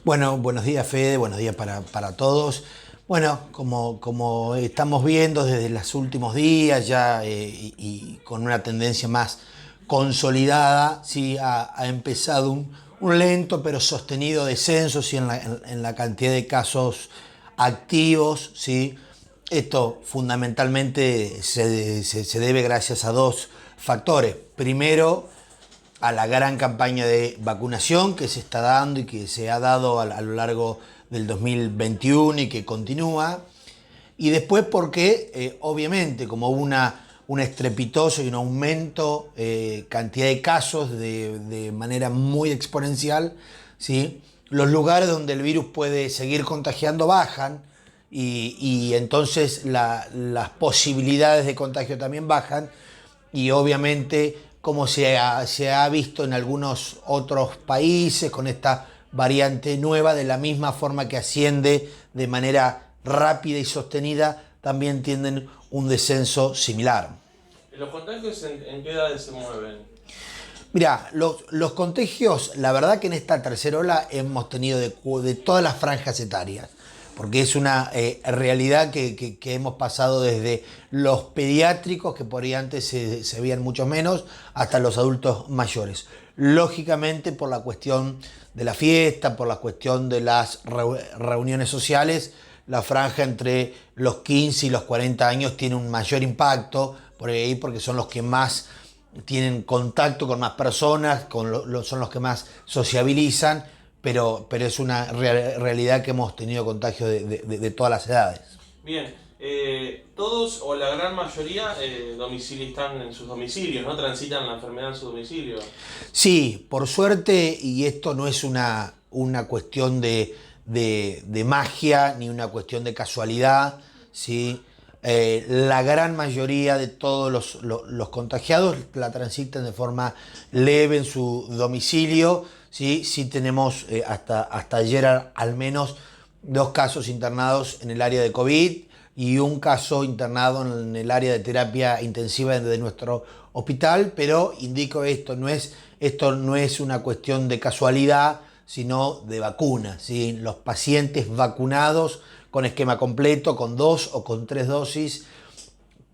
Bueno, buenos días Fede, buenos días para todos. Bueno, como estamos viendo desde los últimos días ya y con una tendencia más consolidada, sí, ha empezado un lento pero sostenido descenso, sí, en la cantidad de casos activos, sí. Esto fundamentalmente se debe gracias a dos factores. Primero, a la gran campaña de vacunación que se está dando y que se ha dado a lo largo del 2021 y que continúa. Y después porque, obviamente, como hubo un estrepitoso y un aumento, cantidad de casos de manera muy exponencial, ¿sí? Los lugares donde el virus puede seguir contagiando bajan y entonces las posibilidades de contagio también bajan y obviamente como se ha visto en algunos otros países con esta variante nueva, de la misma forma que asciende de manera rápida y sostenida, también tienen un descenso similar. ¿Los contagios en qué edades se mueven? Mira, los contagios, la verdad que en esta tercera ola hemos tenido de todas las franjas etarias, porque es una realidad que hemos pasado desde los pediátricos, que por ahí antes se veían mucho menos, hasta los adultos mayores. Lógicamente por la cuestión de la fiesta, por la cuestión de las reuniones sociales, la franja entre los 15 y los 40 años tiene un mayor impacto, por ahí porque son los que más tienen contacto con más personas, son los que más sociabilizan, pero es una realidad que hemos tenido contagio de todas las edades. Bien, todos o la gran mayoría están en sus domicilios, ¿no? Transitan la enfermedad en su domicilio. Sí, por suerte, y esto no es una cuestión de magia ni una cuestión de casualidad, ¿sí? La gran mayoría de todos los contagiados la transitan de forma leve en su domicilio, ¿sí? Sí tenemos hasta ayer al menos 2 casos internados en el área de COVID y un caso internado en el área de terapia intensiva de nuestro hospital, pero indico esto no es una cuestión de casualidad, sino de vacuna, ¿sí? Los pacientes vacunados con esquema completo, con 2 o con 3 dosis,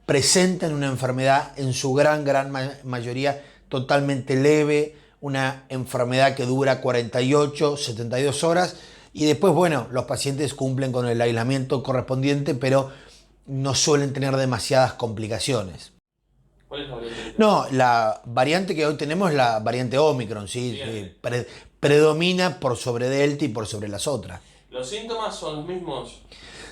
presentan una enfermedad en su gran mayoría totalmente leve, una enfermedad que dura 48, 72 horas y después, bueno, los pacientes cumplen con el aislamiento correspondiente, pero no suelen tener demasiadas complicaciones. ¿Cuál es la variante? No, la variante que hoy tenemos es la variante Omicron, ¿sí? Bien. Predomina por sobre Delta y por sobre las otras. ¿Los síntomas son los mismos?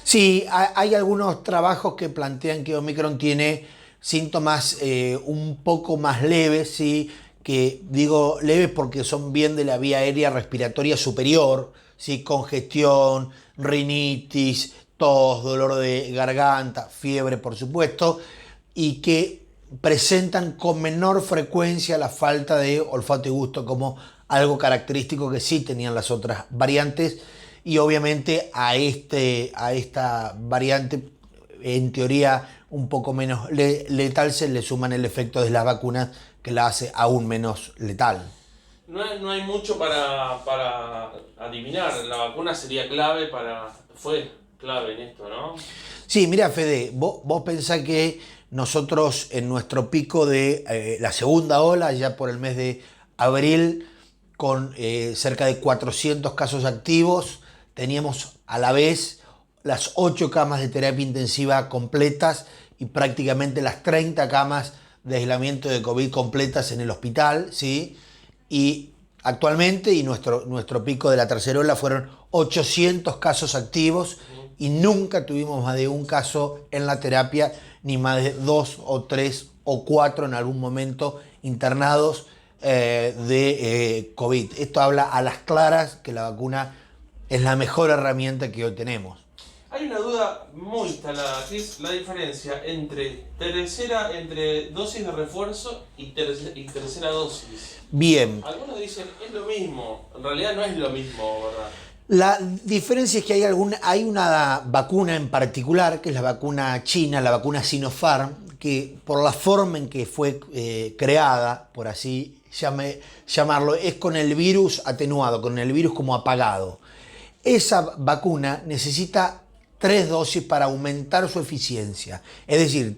Sí, hay algunos trabajos que plantean que Omicron tiene síntomas un poco más leves, sí, que digo leves porque son bien de la vía aérea respiratoria superior, sí, congestión, rinitis, tos, dolor de garganta, fiebre, por supuesto, y que presentan con menor frecuencia la falta de olfato y gusto como algo característico que sí tenían las otras variantes y obviamente a esta variante en teoría un poco menos letal se le suman el efecto de las vacunas que la hace aún menos letal. No hay mucho para adivinar. La vacuna sería clave fue clave en esto, ¿no? Sí, mira Fede, vos pensás que nosotros en nuestro pico de la segunda ola, ya por el mes de abril, con cerca de 400 casos activos, teníamos a la vez las 8 camas de terapia intensiva completas y prácticamente las 30 camas de aislamiento de COVID completas en el hospital, ¿sí? Y actualmente, y nuestro pico de la tercera ola fueron 800 casos activos y nunca tuvimos más de un caso en la terapia, ni más de 2 o 3 o 4 en algún momento internados de COVID. Esto habla a las claras que la vacuna es la mejor herramienta que hoy tenemos. Hay una duda muy instalada, que es la diferencia entre dosis de refuerzo y tercera dosis. Bien, Algunos dicen es lo mismo, en realidad no es lo mismo, ¿verdad? la diferencia es que hay una vacuna en particular, que es la vacuna china, la vacuna Sinopharm, que por la forma en que fue creada, por así llamarlo, es con el virus atenuado, con el virus como apagado. Esa vacuna necesita 3 dosis para aumentar su eficiencia. Es decir,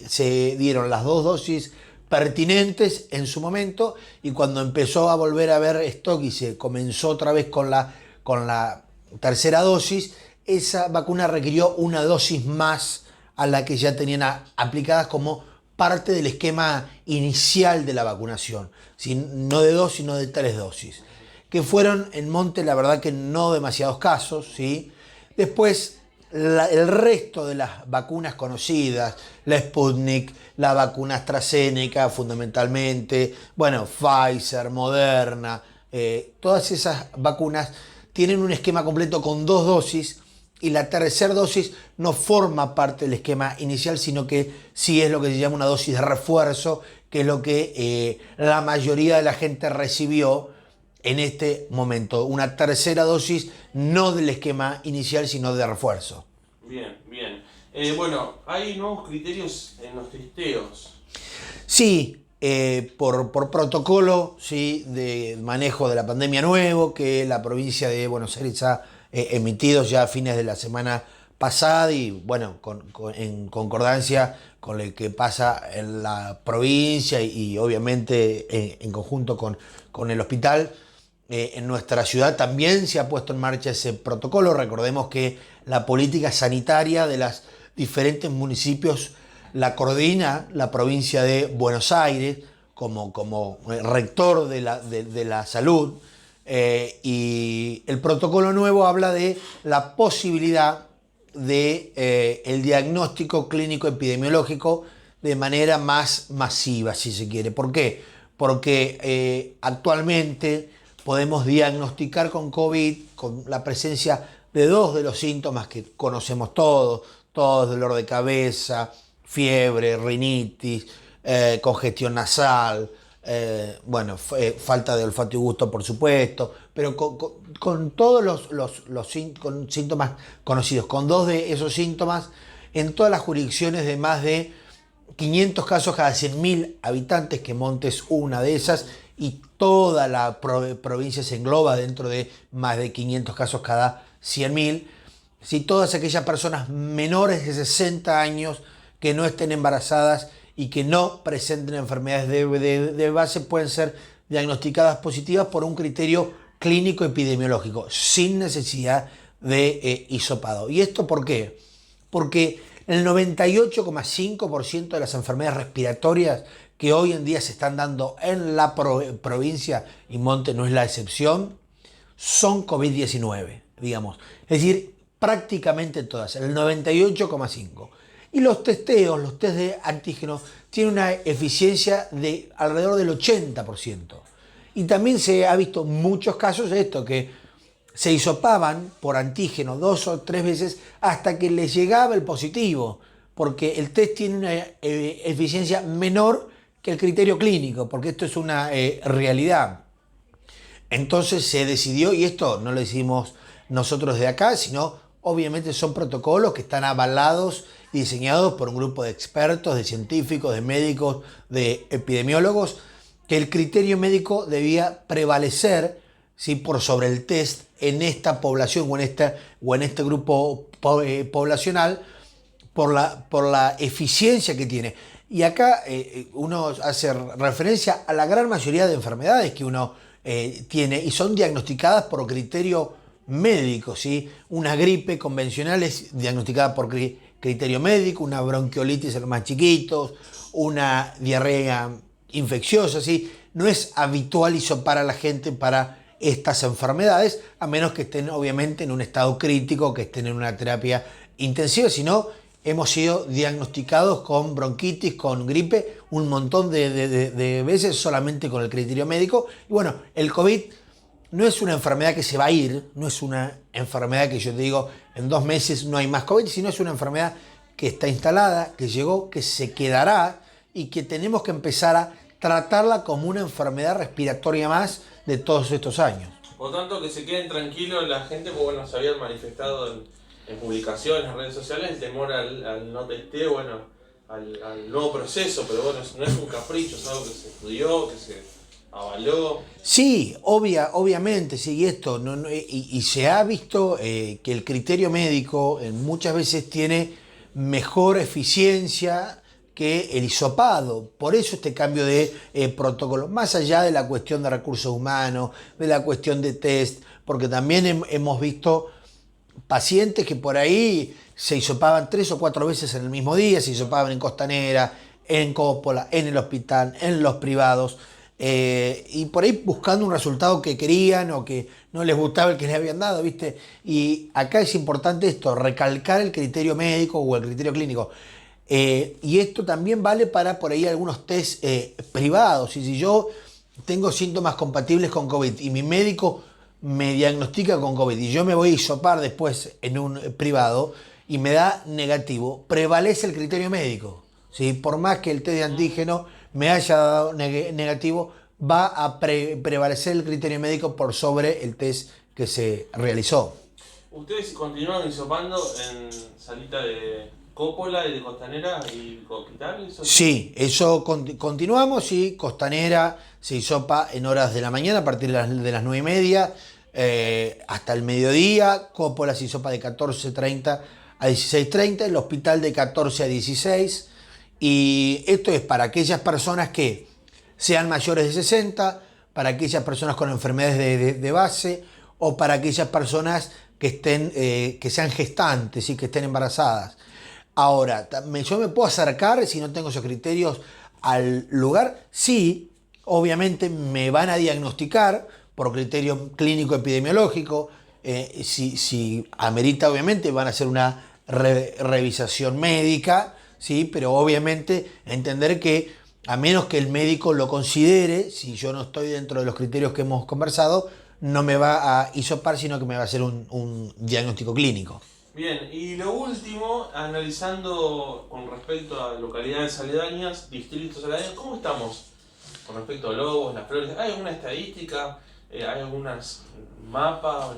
se dieron las 2 dosis pertinentes en su momento, y cuando empezó a volver a haber stock y se comenzó otra vez con la tercera dosis, esa vacuna requirió una dosis más a la que ya tenían aplicadas como parte del esquema inicial de la vacunación, ¿sí? No de 2, sino de 3 dosis, que fueron en monte, la verdad que no demasiados casos, ¿sí? Después, el resto de las vacunas conocidas, la Sputnik, la vacuna AstraZeneca fundamentalmente, bueno, Pfizer, Moderna, todas esas vacunas tienen un esquema completo con 2 dosis, y la tercera dosis no forma parte del esquema inicial, sino que sí es lo que se llama una dosis de refuerzo, que es lo que la mayoría de la gente recibió en este momento. Una tercera dosis no del esquema inicial, sino de refuerzo. Bien, bien. Bueno, hay nuevos criterios en los testeos. Sí, por protocolo, sí, de manejo de la pandemia nuevo, que la provincia de Buenos Aires ha emitido ya a fines de la semana pasada, y bueno, en concordancia con lo que pasa en la provincia y obviamente en conjunto con el hospital. En nuestra ciudad también se ha puesto en marcha ese protocolo. Recordemos que la política sanitaria de los diferentes municipios la coordina la provincia de Buenos Aires como rector de la salud, y el protocolo nuevo habla de la posibilidad de el diagnóstico clínico epidemiológico de manera más masiva, si se quiere. ¿Por qué? Porque actualmente podemos diagnosticar con COVID con la presencia de 2 de los síntomas que conocemos todos, dolor de cabeza, fiebre, rinitis, congestión nasal, bueno, falta de olfato y gusto, por supuesto, pero con todos los síntomas conocidos, con 2 de esos síntomas en todas las jurisdicciones de más de 500 casos cada 100.000 habitantes, que Montes es una de esas, y toda la provincia se engloba dentro de más de 500 casos cada 100.000. Si todas aquellas personas menores de 60 años que no estén embarazadas y que no presenten enfermedades de base pueden ser diagnosticadas positivas por un criterio clínico epidemiológico, sin necesidad de hisopado. ¿Y esto por qué? Porque el 98,5% de las enfermedades respiratorias que hoy en día se están dando en la provincia, y Monte no es la excepción, son COVID-19, digamos. Es decir, prácticamente todas, el 98,5%. Y los testeos, los test de antígenos, tienen una eficiencia de alrededor del 80%. Y también se ha visto muchos casos de esto, que se hisopaban por antígeno 2 o 3 veces hasta que les llegaba el positivo, porque el test tiene una eficiencia menor que el criterio clínico, porque esto es una realidad. Entonces se decidió, y esto no lo decimos nosotros de acá, sino obviamente son protocolos que están avalados y diseñados por un grupo de expertos, de científicos, de médicos, de epidemiólogos, que el criterio médico debía prevalecer, ¿sí?, por sobre el test en esta población o en este grupo poblacional, por la eficiencia que tiene. Y acá uno hace referencia a la gran mayoría de enfermedades que uno tiene y son diagnosticadas por criterio médico, ¿sí? Una gripe convencional es diagnosticada por criterio médico, una bronquiolitis en los más chiquitos, una diarrea infecciosa, ¿sí? No es habitual hisopar a la gente para estas enfermedades, a menos que estén obviamente en un estado crítico, que estén en una terapia intensiva, sino hemos sido diagnosticados con bronquitis, con gripe, un montón de veces solamente con el criterio médico. Y bueno, el COVID no es una enfermedad que se va a ir, no es una enfermedad que yo te digo en 2 meses no hay más COVID, sino es una enfermedad que está instalada, que llegó, que se quedará y que tenemos que empezar a tratarla como una enfermedad respiratoria más de todos estos años. Por tanto, que se queden tranquilos la gente, porque bueno, se habían manifestado en publicaciones, en redes sociales, el temor al no testeo, bueno, al nuevo proceso, pero bueno, no es un capricho, es algo que se estudió, avaló. Sí, obviamente, sí, y esto, y se ha visto que el criterio médico muchas veces tiene mejor eficiencia que el hisopado. Por eso este cambio de protocolo, más allá de la cuestión de recursos humanos, de la cuestión de test, porque también hemos visto pacientes que por ahí se hisopaban 3 o 4 veces en el mismo día, se hisopaban en Costanera, en Coppola, en el hospital, en los privados, y por ahí buscando un resultado que querían o que no les gustaba el que les habían dado, ¿viste? Y acá es importante esto, recalcar el criterio médico o el criterio clínico. Y esto también vale para por ahí algunos test privados. Y si yo tengo síntomas compatibles con COVID y mi médico me diagnostica con COVID y yo me voy a hisopar después en un privado y me da negativo, prevalece el criterio médico, ¿sí? Por más que el test de antígeno me haya dado negativo, va a prevalecer el criterio médico por sobre el test que se realizó. ¿Ustedes continúan hisopando en salita de Coppola y de Costanera y Hospital? Sí, eso continuamos y Costanera se hisopa en horas de la mañana a partir de las 9:30 hasta el mediodía. Coppola se hisopa de 14:30 a 16:30, el hospital de 14 a 16. Y esto es para aquellas personas que sean mayores de 60, para aquellas personas con enfermedades de base o para aquellas personas que estén, que sean gestantes y que estén embarazadas. Ahora, yo me puedo acercar, si no tengo esos criterios, al lugar. Sí, obviamente me van a diagnosticar por criterio clínico epidemiológico. Si amerita, obviamente, van a hacer una revisación médica, ¿sí? Pero obviamente entender que a menos que el médico lo considere, si yo no estoy dentro de los criterios que hemos conversado, no me va a hisopar, sino que me va a hacer un diagnóstico clínico. Bien, y lo último, analizando con respecto a localidades aledañas, distritos aledaños, ¿cómo estamos con respecto a Lobos, Las Flores? ¿Hay alguna estadística? ¿Hay algunas mapas?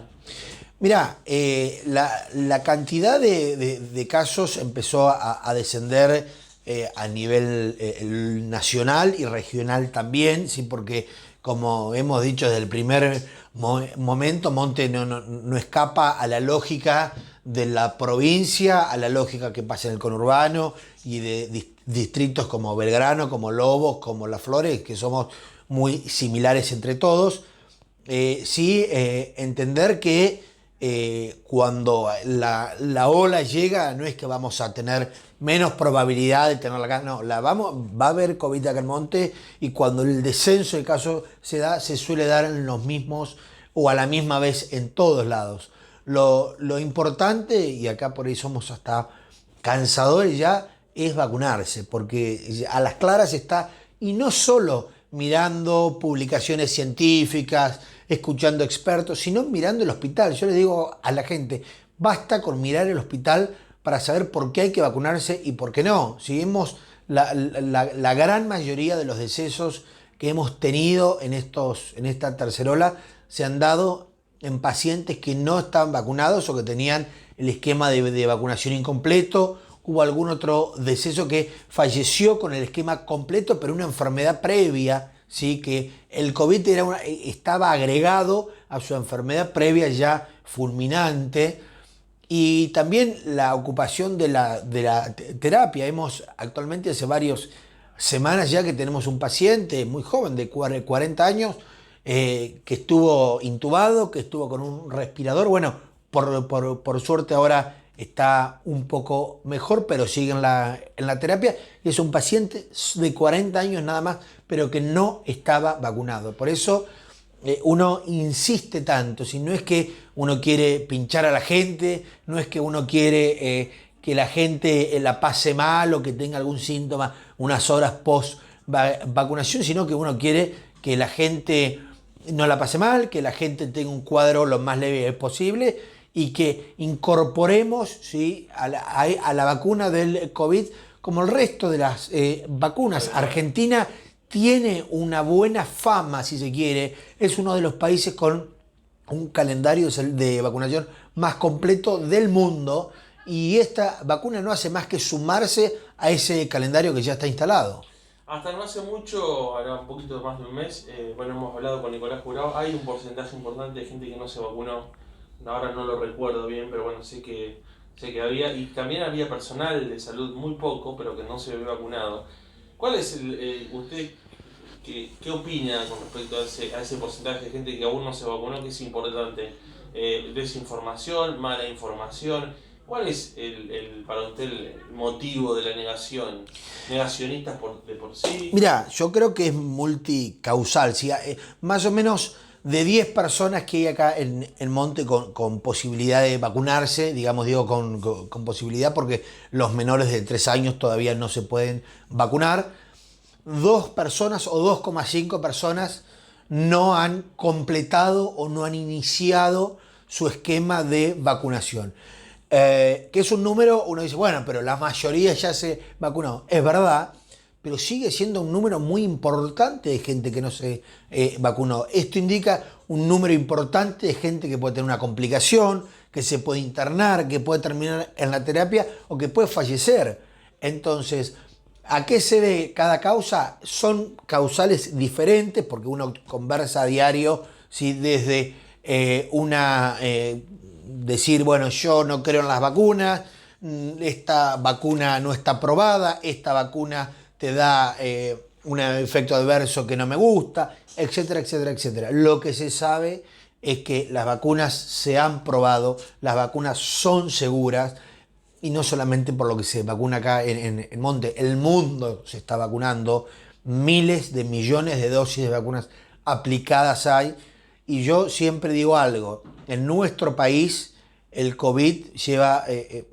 Mirá, la cantidad de casos empezó a descender a nivel nacional y regional también, ¿sí? Porque como hemos dicho desde el primer momento, Monte no escapa a la lógica de la provincia, a la lógica que pasa en el conurbano y de distritos como Belgrano, como Lobos, como Las Flores, que somos muy similares entre todos. Sí, entender que cuando la ola llega, no es que vamos a tener menos probabilidad de tenerla acá, no, va a haber COVID acá en Monte, y cuando el descenso de casos se da, se suele dar en los mismos o a la misma vez en todos lados. Lo importante, y acá por ahí somos hasta cansadores ya, es vacunarse, porque a las claras está, y no solo mirando publicaciones científicas, escuchando expertos, sino mirando el hospital. Yo le digo a la gente, basta con mirar el hospital para saber por qué hay que vacunarse y por qué no. Si vemos la gran mayoría de los decesos que hemos tenido en esta tercera ola se han dado en pacientes que no estaban vacunados o que tenían el esquema de vacunación incompleto. Hubo algún otro deceso que falleció con el esquema completo, pero una enfermedad previa, ¿sí? Que el COVID estaba agregado a su enfermedad previa ya fulminante. Y también la ocupación de la terapia. Actualmente hace varias semanas ya que tenemos un paciente muy joven de 40 años que estuvo intubado, que estuvo con un respirador. Bueno, por suerte ahora está un poco mejor, pero sigue en la terapia. Y es un paciente de 40 años nada más, pero que no estaba vacunado. Por eso uno insiste tanto. Si no es que uno quiere pinchar a la gente, no es que uno quiere que la gente la pase mal o que tenga algún síntoma unas horas post vacunación, sino que uno quiere que la gente no la pase mal, que la gente tenga un cuadro lo más leve posible y que incorporemos, ¿sí? a la vacuna del COVID como el resto de las vacunas. Argentina tiene una buena fama, si se quiere, es uno de los países con un calendario de vacunación más completo del mundo, y esta vacuna no hace más que sumarse a ese calendario que ya está instalado. Hasta no hace mucho, ahora un poquito más de un mes, bueno, hemos hablado con Nicolás Jurado, hay un porcentaje importante de gente que no se vacunó, ahora no lo recuerdo bien, pero bueno, sé que había, y también había personal de salud, muy poco, pero que no se había vacunado. ¿Cuál es usted, qué opina con respecto a ese porcentaje de gente que aún no se vacunó, que es importante? Desinformación, mala información. ¿Cuál es para usted el motivo de la negación? ¿Negacionistas de por sí? Mira, yo creo que es multicausal. ¿Sí? Más o menos de 10 personas que hay acá en Monte con posibilidad de vacunarse, digamos, digo con posibilidad porque los menores de 3 años todavía no se pueden vacunar, 2 personas o 2,5 personas no han completado o no han iniciado su esquema de vacunación. Que es un número, uno dice, bueno, pero la mayoría ya se vacunó. Es verdad, pero sigue siendo un número muy importante de gente que no se vacunó. Esto indica un número importante de gente que puede tener una complicación, que se puede internar, que puede terminar en la terapia o que puede fallecer. Entonces, ¿a qué se ve cada causa? Son causales diferentes porque uno conversa a diario, ¿sí? Desde decir, bueno, yo no creo en las vacunas, esta vacuna no está aprobada, esta vacuna te da un efecto adverso que no me gusta, etcétera, etcétera, etcétera. Lo que se sabe es que las vacunas se han probado, las vacunas son seguras, y no solamente por lo que se vacuna acá en Monte, el mundo se está vacunando, miles de millones de dosis de vacunas aplicadas hay, y yo siempre digo algo, en nuestro país el COVID lleva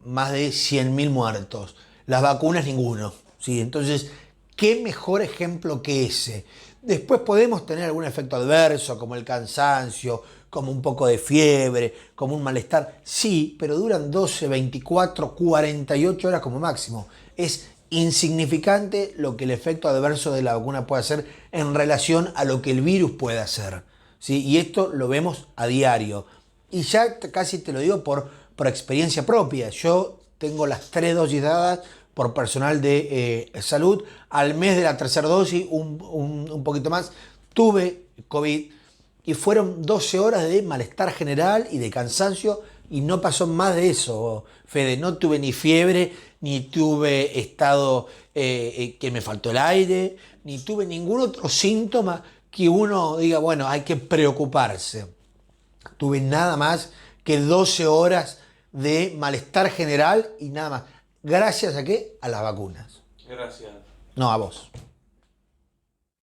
más de 100.000 muertos, las vacunas ninguno, ¿sí? Entonces, ¿qué mejor ejemplo que ese? Después podemos tener algún efecto adverso, como el cansancio, como un poco de fiebre, como un malestar. Sí, pero duran 12, 24, 48 horas como máximo. Es insignificante lo que el efecto adverso de la vacuna puede hacer en relación a lo que el virus puede hacer. ¿Sí? Y esto lo vemos a diario. Y ya casi te lo digo por experiencia propia. Yo tengo las 3 dosis dadas por personal de salud. Al mes de la tercera dosis, un poquito más, tuve COVID y fueron 12 horas de malestar general y de cansancio y no pasó más de eso, Fede. No tuve ni fiebre, ni tuve estado que me faltó el aire, ni tuve ningún otro síntoma que uno diga, bueno, hay que preocuparse. Tuve nada más que 12 horas de malestar general y nada más. ¿Gracias a qué? A las vacunas. Gracias. No, a vos.